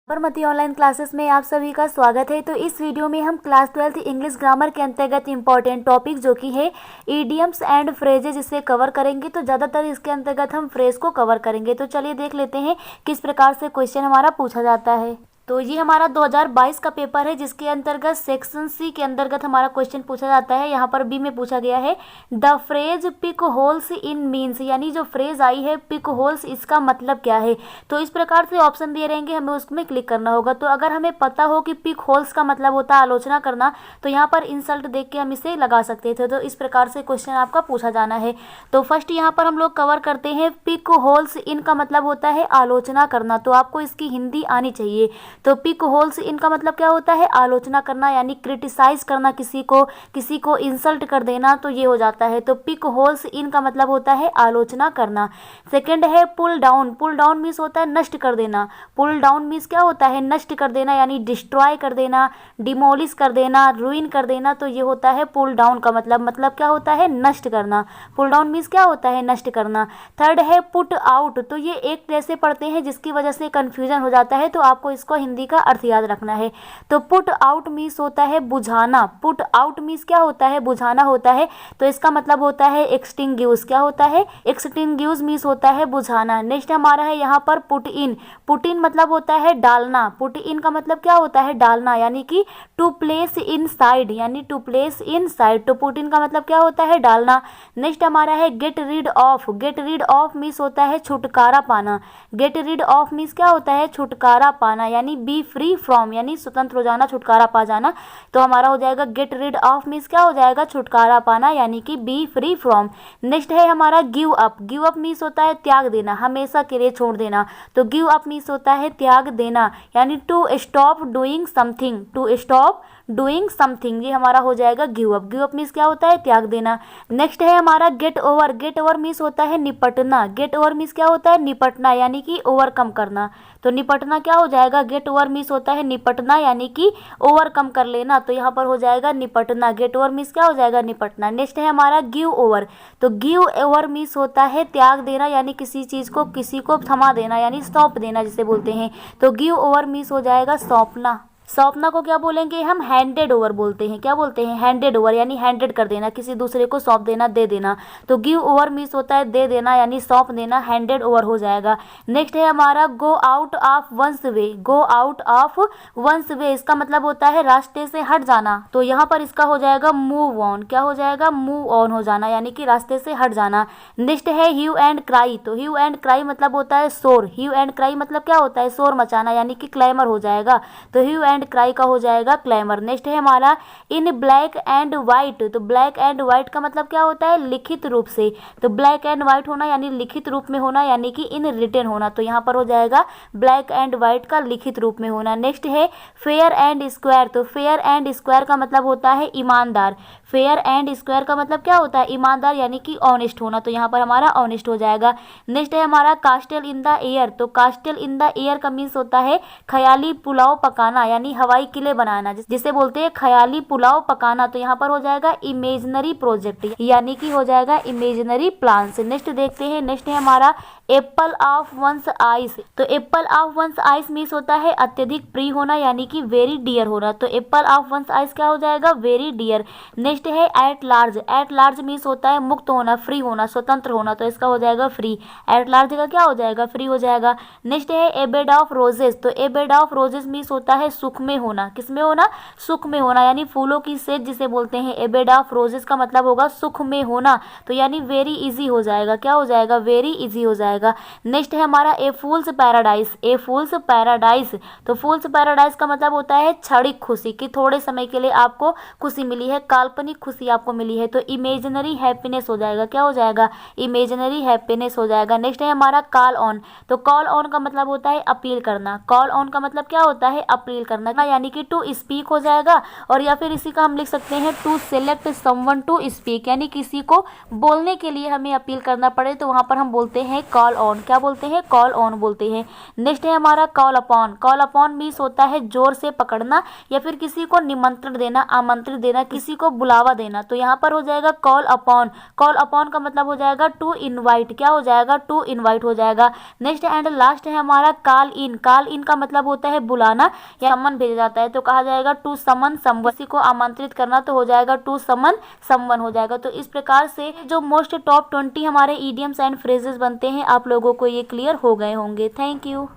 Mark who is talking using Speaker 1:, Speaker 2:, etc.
Speaker 1: Sabarmati online classes में आप सभी का स्वागत है। तो इस वीडियो में हम क्लास 12 इंग्लिश ग्रामर के अंतर्गत इंपॉर्टेंट टॉपिक जो कि है ईडियम्स एंड फ्रेजेज इसे कवर करेंगे। तो ज़्यादातर इसके अंतर्गत हम फ्रेज को कवर करेंगे। तो चलिए देख लेते हैं किस प्रकार से क्वेश्चन हमारा पूछा जाता है। तो ये हमारा 2022 का पेपर है जिसके अंतर्गत सेक्शन सी के अंतर्गत हमारा क्वेश्चन पूछा जाता है। यहाँ पर बी में पूछा गया है the phrase pick holes in means, यानी जो फ्रेज आई है पिक होल्स इसका मतलब क्या है। तो इस प्रकार से ऑप्शन दिए रहेंगे, हमें उसमें क्लिक करना होगा। तो अगर हमें पता हो कि पिक होल्स का मतलब होता है आलोचना करना, तो यहाँ पर इंसल्ट देख के हम इसे लगा सकते थे। तो इस प्रकार से क्वेश्चन आपका पूछा जाना है। तो फर्स्ट यहाँ पर हम लोग कवर करते हैं पिक होल्स इन का मतलब होता है आलोचना करना। तो आपको इसकी हिंदी आनी चाहिए। तो पिक होल्स इनका मतलब क्या होता है आलोचना करना, यानी क्रिटिसाइज करना, किसी को इंसल्ट कर देना, तो ये हो जाता है। तो पिक होल्स इनका मतलब होता है आलोचना करना। सेकंड है pull down. Pull down means होता है नष्ट कर देना। पुल डाउन मीन्स क्या होता है नष्ट कर देना, यानी डिस्ट्रॉय कर देना, डिमोलिश कर देना, रुइन कर देना। तो ये होता है पुल डाउन का मतलब क्या होता है नष्ट करना। पुल डाउन मीन्स क्या होता है नष्ट करना। थर्ड है पुट आउट। तो ये एक जैसे पढ़ते हैं जिसकी वजह से कंफ्यूजन हो जाता है, तो आपको इसको हिंदी का अर्थ याद रखना है। तो पुट आउट मीन्स होता है बुझाना। पुट आउट मीन्स क्या होता है बुझाना होता है। तो इसका मतलब होता है एक्सटिंग्विश। क्या होता है एक्सटिंग्विश मीन्स होता है बुझाना। नेक्स्ट हमारा है यहाँ पर पुट इन। पुट इन मतलब होता है डालना। पुट इन का मतलब क्या होता है डालना, यानी कि टू प्लेस इन साइड, यानी टू प्लेस इन साइड। तो पुट इन का मतलब क्या होता है डालना। नेक्स्ट हमारा है get rid of. Get rid of means होता है छुटकारा पाना। गेट रीड ऑफ मीन्स क्या होता है छुटकारा पाना, यानी बी फ्री फ्रॉम, यानी स्वतंत्र हो जाना, छुटकारा पा जाना। तो हमारा हो जाएगा गेट रीड ऑफ मीन्स क्या हो जाएगा छुटकारा पाना, यानी कि बी फ्री फ्रॉम। नेक्स्ट है हमारा give up. Give up means होता है त्याग देना, हमेशा के लिए छोड़ देना। तो गिव अप मीन्स होता है त्याग देना, यानी to stop doing something. To stop doing something, ये हमारा हो जाएगा give up. Give up means क्या होता है त्याग देना। नेक्स्ट है हमारा get over. Get over means होता है निपटना। गेट ओवर मीन्स क्या होता है निपटना, यानी कि ओवरकम करना। तो निपटना क्या हो जाएगा गेट ओवर मीन्स होता है निपटना, यानी कि ओवरकम कर लेना। तो यहाँ पर हो जाएगा निपटना। गेट ओवर मीन्स क्या हो जाएगा निपटना। नेक्स्ट है हमारा गिव ओवर। तो गिव ओवर मीन्स होता है त्याग देना, यानी किसी चीज़ को किसी को थमा देना, यानी सौंप देना जिसे बोलते हैं। तो गिव ओवर मीन्स हो जाएगा सौंपना। सौंपना को क्या बोलेंगे हम हैंडेड ओवर बोलते हैं। क्या बोलते हैं हैंडेड ओवर, यानी हैंडेड कर देना, किसी दूसरे को सौंप देना, दे देना। तो गिव ओवर मीन्स होता है दे देना, यानी सौंप देना, हैंडेड ओवर हो जाएगा। नेक्स्ट है हमारा go out of one's way. Go out of one's way इसका मतलब होता है रास्ते से हट जाना। तो यहाँ पर इसका हो जाएगा मूव ऑन। क्या हो जाएगा मूव ऑन हो जाना, यानी कि रास्ते से हट जाना। नेक्स्ट है ह्यू एंड क्राई। तो ह्यू एंड क्राई मतलब होता है शोर। ह्यू एंड क्राई मतलब क्या होता है शोर मचाना, यानी कि क्लैमर हो जाएगा। तो ह्यू एंड क्राई का हो जाएगा क्लैमर। नेक्स्ट है हमारा इन ब्लैक एंड व्हाइट। तो ब्लैक एंड व्हाइट का मतलब क्या होता है लिखित रूप से। तो ब्लैक एंड व्हाइट होना यानी लिखित रूप में होना, यानी कि इन रिटन होना। तो यहाँ पर हो जाएगा ब्लैक एंड व्हाइट का लिखित रूप में होना। नेक्स्ट है फेयर एंड स्क्वायर। तो फेयर एंड स्क्वायर का मतलब होता है ईमानदार। फेयर एंड स्क्वायर का मतलब क्या होता है ईमानदार, यानी कि ऑनेस्ट होना। तो यहाँ पर हमारा ऑनेस्ट हो जाएगा। नेक्स्ट है हमारा कास्टल इन द एयर। तो कास्टल इन द एयर का मीन्स होता है ख्याली पुलाव पकाना, यानी हवाई किले बनाना, जिसे बोलते हैं ख्याली पुलाव पकाना। तो यहाँ पर हो जाएगा इमेजिनरी प्रोजेक्ट, यानी कि हो जाएगा इमेजिनरी प्लान्स। नेक्स्ट देखते हैं। नेक्स्ट है हमारा एप्पल ऑफ वंस आइस। तो apple of one's eyes means होता है अत्यधिक प्रिय होना, यानी कि वेरी डियर होना। तो एप्पल ऑफ वंस आइस क्या हो जाएगा वेरी डियर। नेक्स्ट है at large. At large means होता है मुक्त होना, फ्री होना, स्वतंत्र होना। तो इसका हो जाएगा फ्री। एट लार्ज का क्या हो जाएगा फ्री हो जाएगा। नेक्स्ट है ए बेड ऑफ रोजेस। तो ए बेड ऑफ रोजेस मीन्स होता है सुख में होना। किसमें होना सुख में होना, यानी फूलों की सेज जिसे बोलते हैं। ए बेड ऑफ रोजेस का मतलब होगा सुख में होना। तो यानी वेरी इजी हो जाएगा। क्या हो जाएगा वेरी इजी हो जाएगा। नेक्स्ट है हमारा ए फूल्स पैराडाइज। ए फूल्स पैराडाइज। तो फूल्स पैराडाइज का मतलब होता है क्षणिक खुशी, कि थोड़े समय के लिए आपको खुशी मिली है, काल्पनिक खुशी आपको मिली है। तो इमेजिनरी हैप्पीनेस हो जाएगा। क्या हो जाएगा इमेजिनरी हैप्पीनेस हो जाएगा। नेक्स्ट है हमारा कॉल ऑन। तो कॉल ऑन का मतलब होता है अपील करना। कॉल ऑन का मतलब क्या होता है अपील करना। करना, यानी कि टू स्पीक हो जाएगा। और या फिर इसी का हम लिख सकते हैं to select someone to speak, यानी किसी को बोलने के लिए हमें अपील करना पड़े तो वहां पर हम बोलते हैं कॉल ऑन। क्या बोलते हैं? कॉल ऑन बोलते हैं। नेक्स्ट है हमारा call upon. Call upon means होता है जोर से पकड़ना या फिर किसी को निमंत्रण देना, आमंत्रित देना, किसी को बुलावा देना। तो यहाँ पर हो जाएगा कॉल अपॉन। कॉल अपॉन का मतलब हो जाएगा टू इनवाइट। क्या हो जाएगा? टू इनवाइट हो जाएगा। नेक्स्ट एंड लास्ट है हमारा कॉल इन। कॉल इन का मतलब होता है बुलाना या समन भेजा जाता है, तो कहा जाएगा टू समन समवन। किसी को आमंत्रित करना तो हो जाएगा टू समन समवन हो जाएगा। तो इस प्रकार से जो मोस्ट टॉप 20 हमारे इडियम्स एंड फ्रेजेस बनते हैं, आप लोगों को ये क्लियर हो गए होंगे। Thank you.